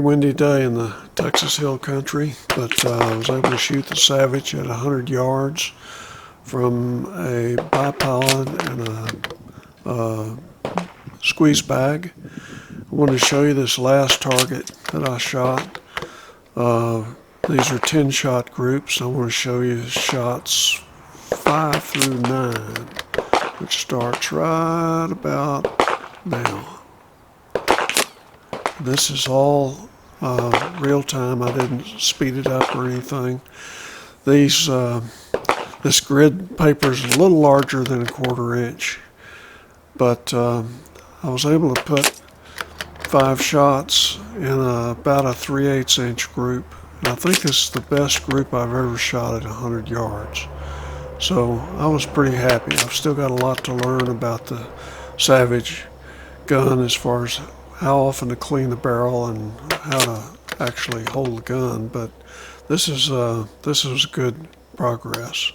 Windy day in the Texas Hill Country, but I was able to shoot the Savage at 100 yards from a bipod and a squeeze bag. I wanted to show you this last target that I shot. These are 10-shot groups. I want to show you shots 5 through 9, which starts right about now. This is all real time. I didn't speed it up or anything. This grid paper is a little larger than a 1/4 inch, but I was able to put 5 shots in about a 3/8 inch group. And I think this is the best group I've ever shot at 100 yards. So I was pretty happy. I've still got a lot to learn about the Savage gun as far as how often to clean the barrel and how to actually hold the gun, but this is good progress.